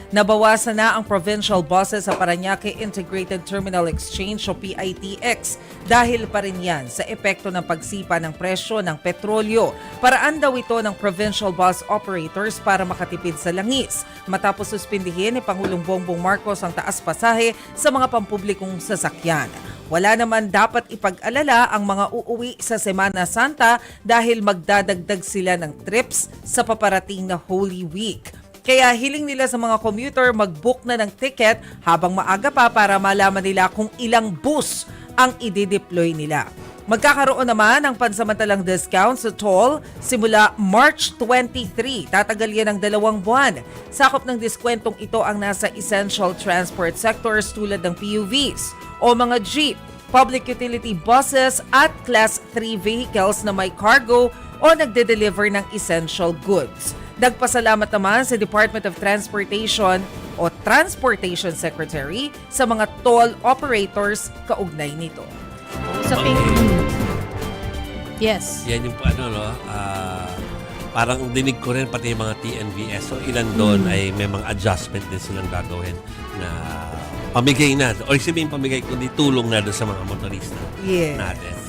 Nabawasan na ang provincial buses sa Parañaque Integrated Terminal Exchange o PITX dahil pa rin yan sa epekto ng pagsipa ng presyo ng petrolyo. Paraan daw ito ng provincial bus operators para makatipid sa langis matapos suspindihin ni Pangulong Bongbong Marcos ang taas pasahe sa mga pampublikong sasakyan. Wala naman dapat ipag-alala ang mga uuwi sa Semana Santa dahil magdadagdag sila ng trips sa paparating na Holy Week. Kaya hiling nila sa mga commuter mag-book na ng ticket habang maaga pa para malaman nila kung ilang bus ang i-deploy nila. Magkakaroon naman ng pansamantalang discount sa toll simula March 23. Tatagal yan ng 2 buwan. Sakop ng diskwentong ito ang nasa essential transport sectors tulad ng PUVs o mga jeep, public utility buses at Class 3 vehicles na may cargo o nagde-deliver ng essential goods. Nagpasalamat naman sa Department of Transportation o Transportation Secretary sa mga toll operators kaugnay nito. Yes. Yan yung parang dinig ko rin pati yung mga TNVS. So ilan doon ay may mga adjustment din silang gagawin na pamigay na. O sabihin pamigay kundi tulong na doon sa mga motorista natin.